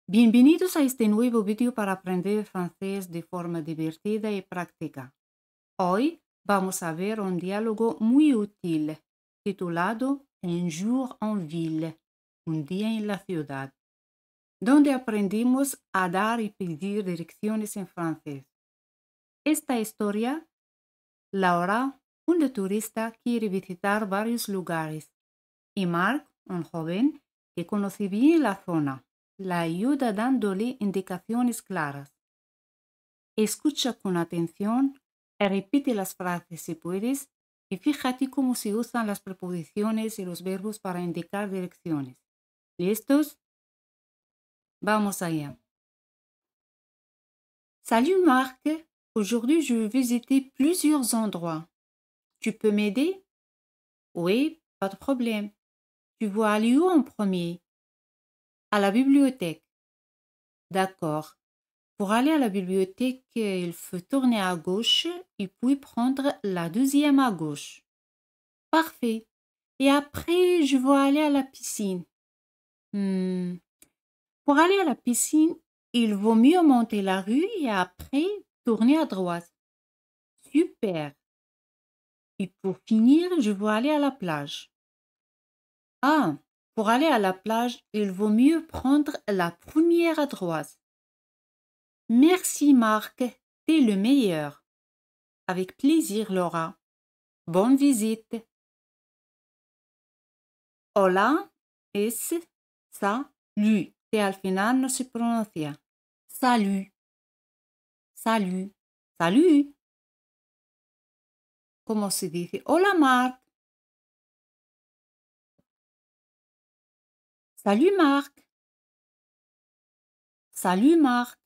Bienvenidos a este nuevo vídeo para aprender francés de forma divertida y práctica. Hoy vamos a ver un diálogo muy útil titulado Un jour en ville, un día en la ciudad, donde aprendimos a dar y pedir direcciones en francés. Esta historia, Laura, una turista, quiere visitar varios lugares y Marc, un joven que conoce bien la zona, la ayuda dándole indicaciones claras. Escucha con atención y repite las frases si puedes y fíjate cómo se usan las preposiciones y los verbos para indicar direcciones. ¿Listos? Vamos allá. Salut Marc, aujourd'hui je veux visiter plusieurs endroits. Tu peux m'aider? Oui, pas de problème. Tu veux aller où en premier? À la bibliothèque. D'accord. Pour aller à la bibliothèque, il faut tourner à gauche et puis prendre la deuxième à gauche. Parfait. Et après, je vais aller à la piscine. Pour aller à la piscine, il vaut mieux monter la rue et après tourner à droite. Super. Et pour finir, je vais aller à la plage. Ah, pour aller à la plage, il vaut mieux prendre la première à droite. Merci Marc, t'es le meilleur. Avec plaisir Laura. Bonne visite. Hola es salut. T al final no se pronuncia. Salut. Salut. Salut. ¿Cómo se dice? Hola Marc. Salut Marc. Salut Marc.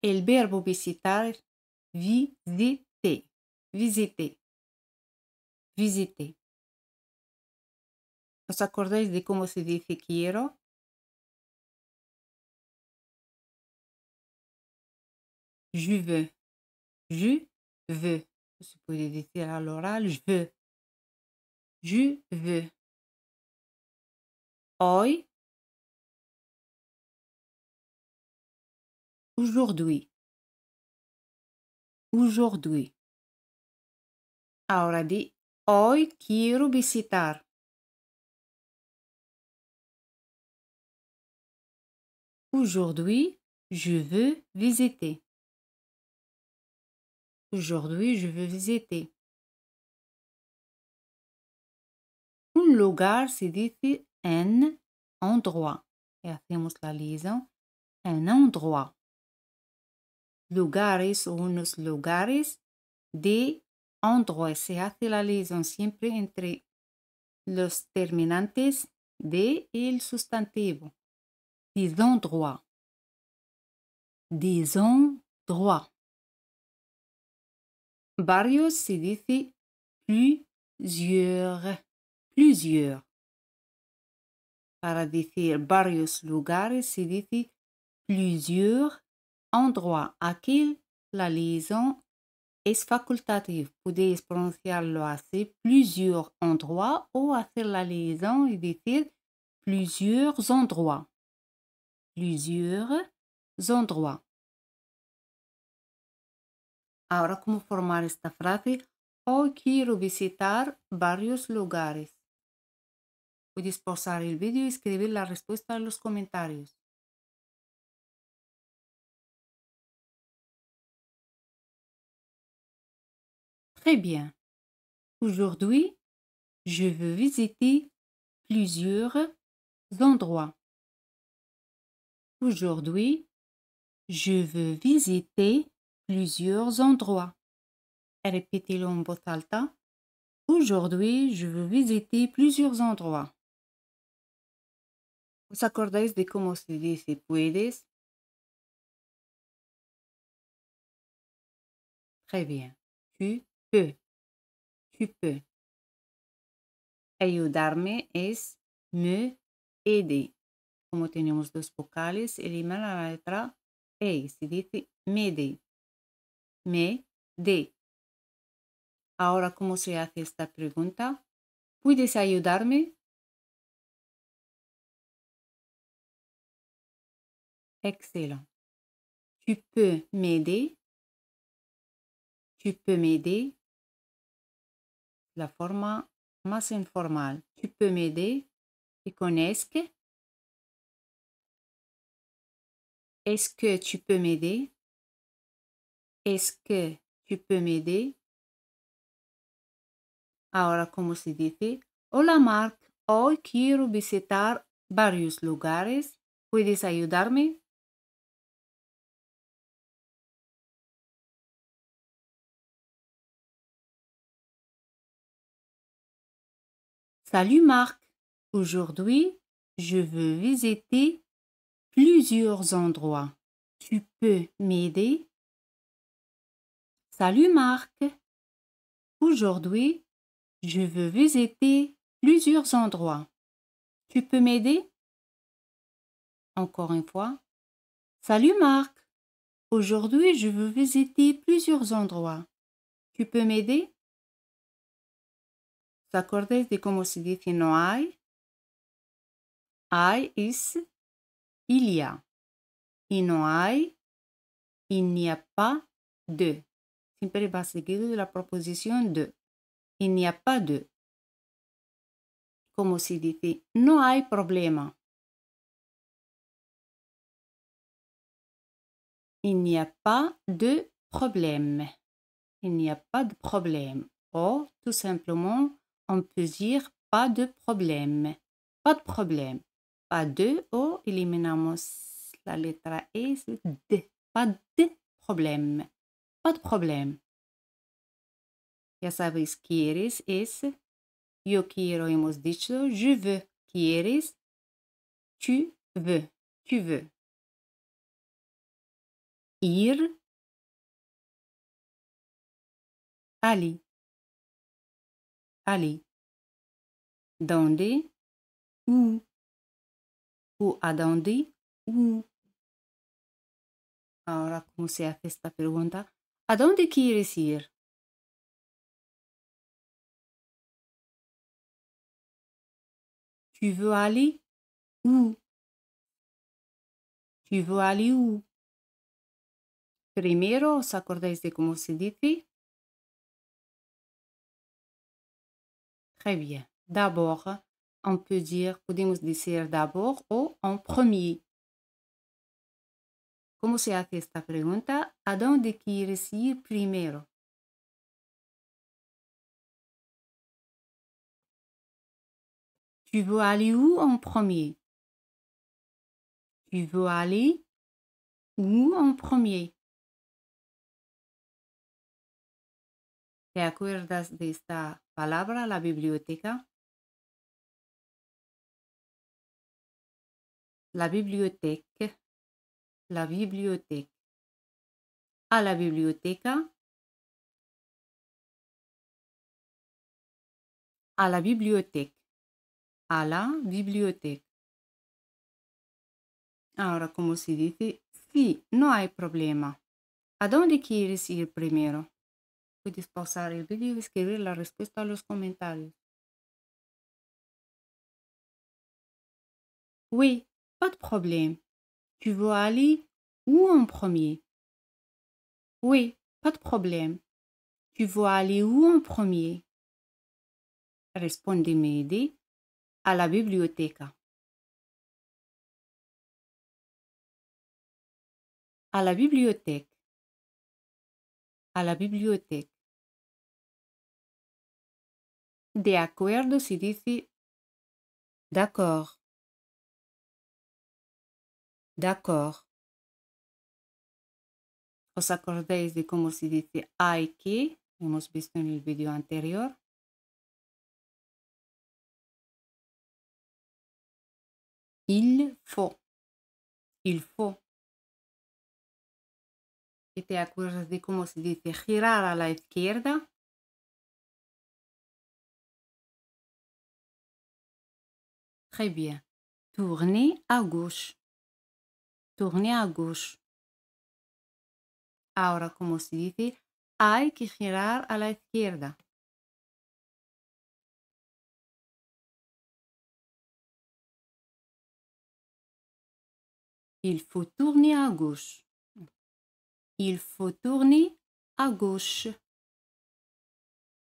El verbo visitar, visiter. Visiter. Visiter. ¿Os acordáis de cómo se dice quiero? Je veux. Je veux. Se puede decir à l'oral, je veux. Je veux. Hoy. Aujourd'hui. Aujourd'hui. Ahora di hoy quiero visitar. Aujourd'hui, je veux visiter. Aujourd'hui, je veux visiter. Un lugar se dice un endroit. Y hacemos la liaison. Un endroit. Lugares o unos lugares de endroit. Se hace la liaison siempre entre los terminantes de el sustantivo. Des endroits. Des endroits. Varios se dice plusieurs. Plusieurs. Para decir varios lugares se dice plusieurs endroits. Aquí la liaison es facultativa. Podéis pronunciarlo así, plusieurs endroits, o hacer la liaison y decir plusieurs endroits. Plusieurs endroits. Ahora, ¿cómo formar esta frase? Hoy quiero visitar varios lugares. Puedes pausar el vídeo y escribir la respuesta en los comentarios. Très bien. Aujourd'hui, je veux visiter plusieurs endroits. Aujourd'hui, je veux visiter plusieurs endroits. Répétez-le en voz alta. Aujourd'hui, je veux visiter plusieurs endroits. ¿Os acordáis de cómo se dice puedes? Très bien. Tu peux. Tu peux. Ayudarme es me aider. Como tenemos dos vocales, elimina la letra E. Se dice m'aider. Me-de. Ahora, ¿cómo se hace esta pregunta? ¿Puedes ayudarme? Excellent. Tu peux m'aider? Tu peux m'aider? La forma más informal. Tu peux m'aider? ¿Te conozco? Est-ce que tu peux m'aider? Est-ce que tu peux m'aider? Ahora, ¿cómo se dice? Hola, Mark. Hoy quiero visitar varios lugares. ¿Puedes ayudarme? Salut, Marc. Aujourd'hui, je veux visiter plusieurs endroits. Tu peux m'aider? Salut, Marc. Aujourd'hui, je veux visiter plusieurs endroits. Tu peux m'aider? Encore une fois. Salut, Marc. Aujourd'hui, je veux visiter plusieurs endroits. Tu peux m'aider? ¿Te acordáis de cómo se dice no hay? Hay es il y a. Y no hay, il n'y a pas de. Siempre va seguido de la proposición de. Il n'y a pas de. Como se dice, no hay problema. Il n'y a pas de problème. Il n'y a pas de problème. O, tout simplement, on peut dire pas de problème. Pas de problème. Pas de, o, eliminamos la letra E, c'est de. Pas de problème. Pas de problème. Ya sabéis, quieres es yo quiero, hemos dicho, je veux. Quieres, tu veux. Tu veux. Ir, aller. Aller. Donde, où. Ou a donde, où. Ahora, ¿cómo se hace esta pregunta? ¿A dónde quieres ir? Tu veux aller où? Tu veux aller où? Primero, ¿os acordáis de cómo se dice? Très bien. D'abord, on peut dire, podemos decir d'abord o en premier. ¿Cómo se hace esta pregunta? ¿A dónde quieres ir primero? Tu veux aller où en premier? Tu veux aller où en premier? ¿Te acuerdas de esta palabra, la biblioteca? La bibliothèque. La bibliothèque. À la biblioteca. À la bibliothèque. A la biblioteca. Ahora, como se dice, sí, no hay problema. ¿A dónde quieres ir primero? Puedes pausar el vídeo y escribir la respuesta a los comentarios. Oui, pas de problème. Tu veux aller où en premier? Oui, pas de problème. Tu veux aller où en premier? Respondeme a la biblioteca. A la bibliothèque. A la bibliothèque. De acuerdo se dice d'accord. D'accord. ¿Os acordáis de cómo se dice hay que? Hemos visto en el video anterior. Il faut. Il faut. ¿Y te acuerdas de cómo se dice girar a la izquierda? Très bien. Tourner à gauche. Tourner à gauche. Ahora, ¿cómo se dice? Hay que girar a la izquierda. Il faut tourner à gauche. Il faut tourner à gauche.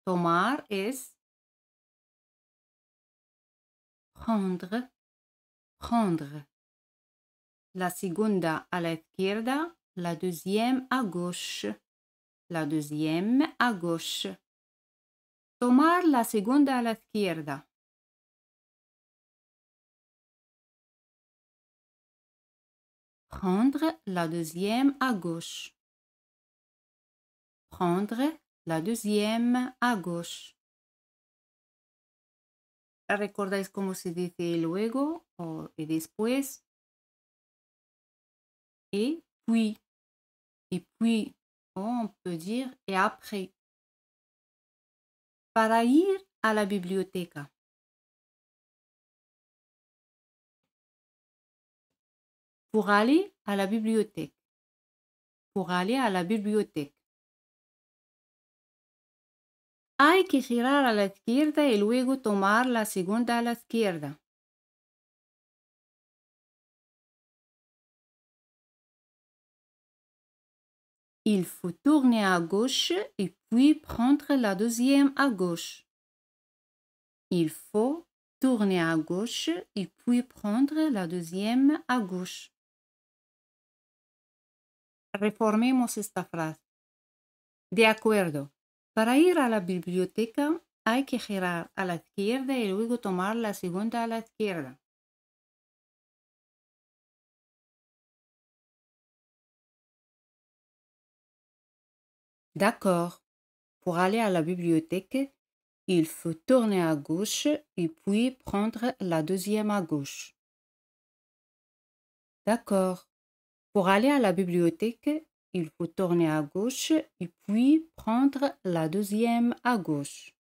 Tomar es prendre, prendre. La segunda a la izquierda, la deuxième à gauche. La deuxième à gauche. Tomar la segunda a la izquierda. Prendre la deuxième à gauche. Prendre la deuxième à gauche. ¿Recordáis cómo se dice luego y después? Et puis. Et puis, on peut dire et après. Para ir a la biblioteca. Pour aller à la bibliothèque. Pour aller à la bibliothèque. Hay que girar a la izquierda y luego tomar la segunda a la izquierda. Il faut tourner à gauche et puis prendre la deuxième à gauche. Il faut tourner à gauche et puis prendre la deuxième à gauche. Reformemos esta frase. De acuerdo. Para ir a la biblioteca hay que girar a la izquierda y luego tomar la segunda a la izquierda. D'accord. Pour aller à la bibliothèque, il faut tourner à gauche et puis prendre la deuxième à gauche. D'accord. Pour aller à la bibliothèque, il faut tourner à gauche et puis prendre la deuxième à gauche.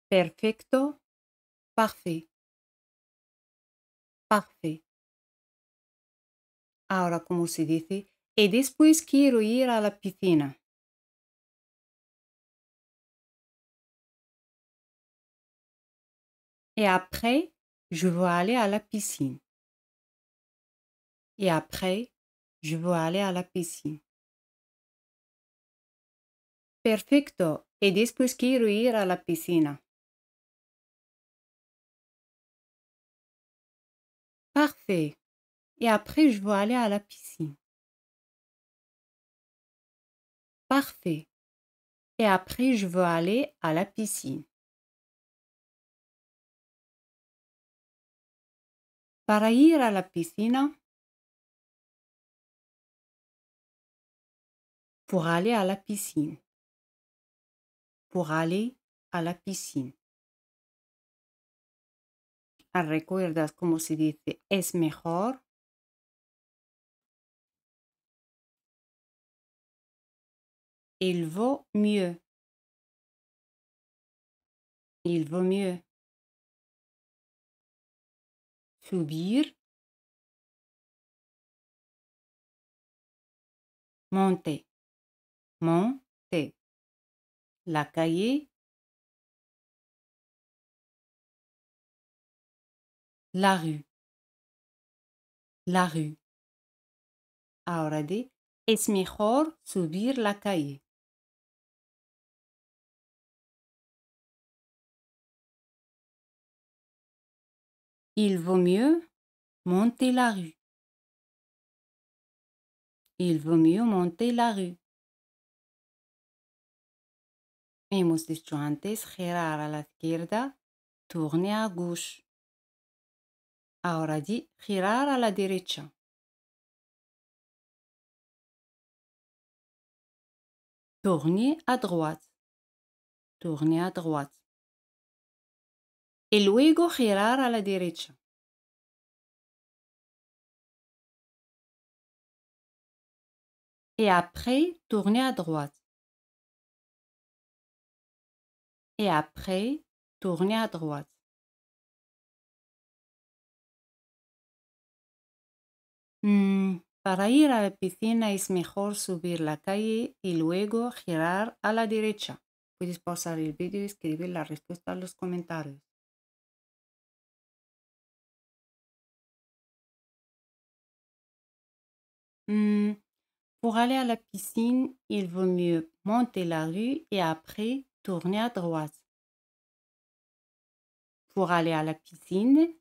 Perfecto. Parfait. Parfait. Ahora, como se dice, y después quiero ir a la piscina. Et après, je veux aller à la piscine. Et après, je veux aller à la piscine. Perfecto. Y después quiero ir a la piscina. Parfait. Et après, je veux aller à la piscine. Parfait. Et après, je veux aller à la piscine. Para ir a la piscina. Pour aller à la piscine. Pour aller à la piscine. ¿Recuerdas cómo se dice es mejor? Il vaut mieux. Il vaut mieux. Subir. Monter. Monter. La calle. La rue. La rue. Ahora di, es mejor subir la calle. Il vaut mieux monter la rue. Il vaut mieux monter la rue. Hemos dicho antes girar a la izquierda, tourner à gauche. Ahora di girar a la derecha. Tourner à droite. Tourner à droite. Y luego girar a la derecha. Et après, tourner à droite. Et après, tourner à droite. Para ir a la piscina es mejor subir la calle y luego girar a la derecha. Puedes pausar el vídeo y escribir la respuesta en los comentarios. Hmm, Pour aller à la piscine, il vaut mieux monter la rue et après tourner à droite. Pour aller à la piscine,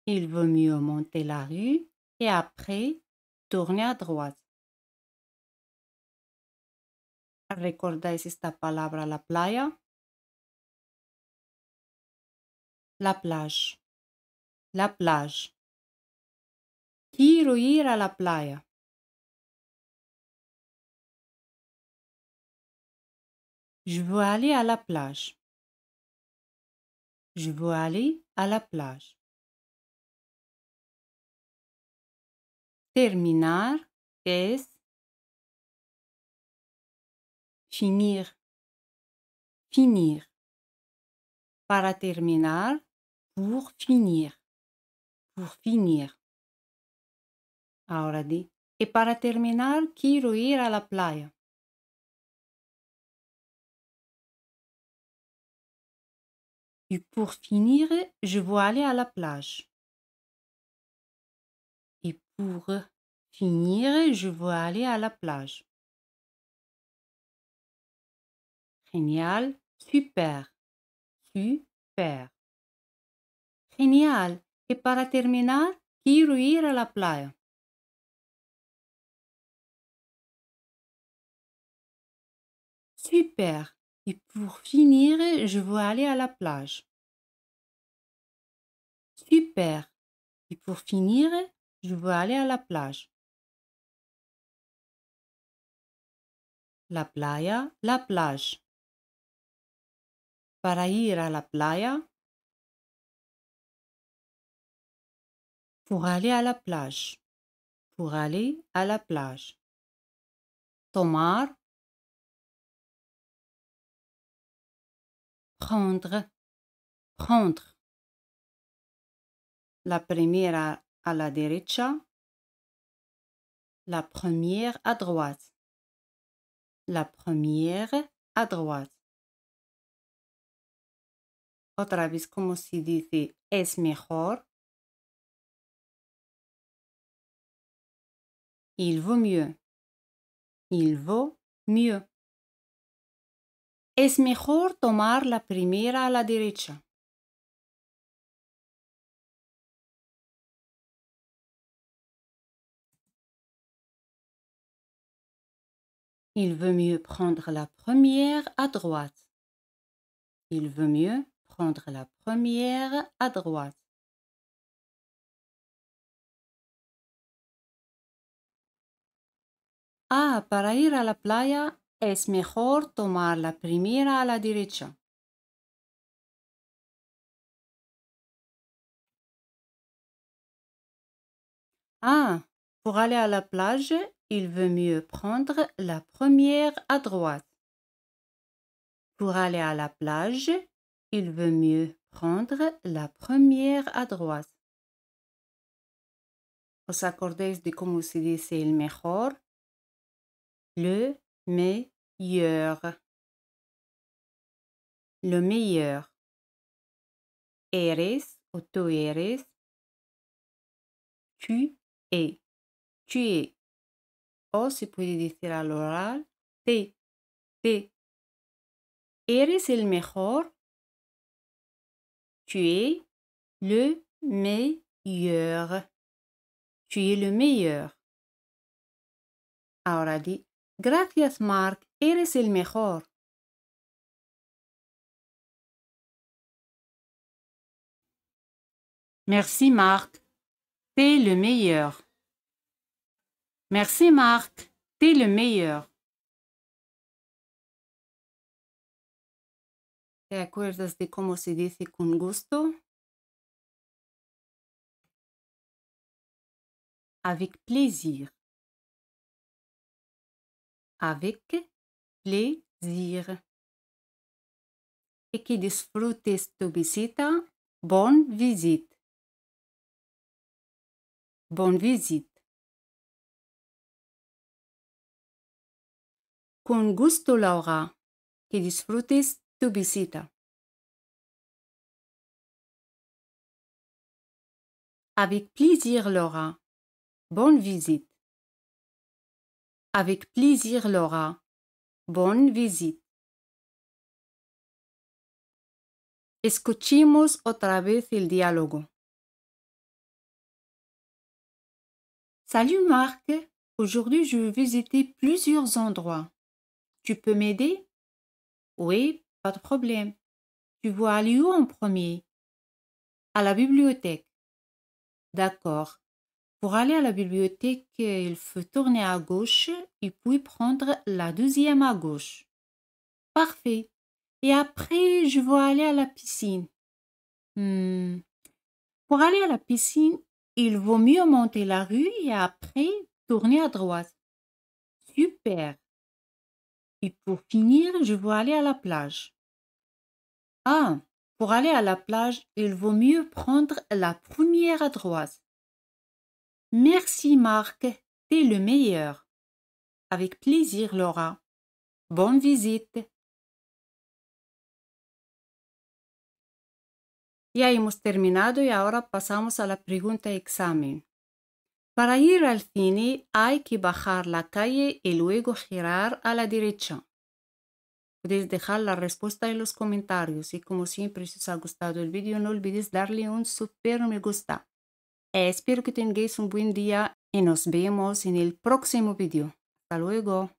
il vaut mieux monter la rue et après tourner à droite. ¿Recordáis esta palabra, la playa? La plage. La plage. Quiero ir a la playa. Je veux aller à la plage. Je veux aller à la plage. Terminar es finir. Finir. Para terminar, pour finir. Pour finir. Ahora di. Y para terminar, quiero ir a la playa. Et pour finir, je veux aller à la plage. Et pour finir, je veux aller à la plage. Genial, super, super. Genial. Y para terminar, quiero ir a la playa. Super. Et pour finir, je veux aller à la plage. Super. Et pour finir, je veux aller à la plage. La playa, la plage. Para ir a la playa. Pour aller à la plage. Pour aller à la plage. Tomar. Prendre. Prendre. La primera a la derecha. La première à droite. La première à droite. Otra vez, como se dice es mejor. Il vaut mieux. Il vaut mieux. Es mejor tomar la primera a la derecha. Il vaut mieux prendre la première à droite. Il vaut mieux prendre la première à droite. Ah, para ir a la playa es mejor tomar la primera a la derecha. Ah, pour aller à la plage, il vaut mieux prendre la première à droite. Pour aller à la plage, il vaut mieux prendre la première à droite. ¿Os acordáis de cómo se dice el mejor? Le meilleur. Le meilleur. Eres o tú eres. Tu es. Tu es. O se puede decir al oral, te. ¿Eres el mejor? Tu es le meilleur. Tu es le meilleur. Ahora di, gracias Marc, eres el mejor. Merci Marc, t'es le meilleur. Merci Marc, t'es le meilleur. ¿Te acuerdas de cómo se dice con gusto? Avec plaisir. Avec plaisir. Y que disfrutes tu visita. Bonne visite. Bonne visite. Con gusto, Laura. Que disfrutes tu visita. Avec plaisir, Laura. Bonne visite. Avec plaisir, Laura. Bonne visite. Escuchemos otra vez el diálogo. Salut Marc, aujourd'hui je veux visiter plusieurs endroits. Tu peux m'aider? Oui, pas de problème. Tu veux aller où en premier? À la bibliothèque. D'accord. Pour aller à la bibliothèque, il faut tourner à gauche et puis prendre la deuxième à gauche. Parfait. Et après, je veux aller à la piscine. Pour aller à la piscine, il vaut mieux monter la rue et après tourner à droite. Super. Et pour finir, je veux aller à la plage. Ah, pour aller à la plage, il vaut mieux prendre la première à droite. Merci Marc, t'es le meilleur. Avec plaisir Laura. Bonne visite. Ya hemos terminado y ahora pasamos a la pregunta examen. Para ir al cine hay que bajar la calle y luego girar a la derecha. Podéis dejar la respuesta en los comentarios y como siempre si os ha gustado el vídeo no olvidéis darle un super me gusta. Espero que tengáis un buen día y nos vemos en el próximo vídeo. Hasta luego.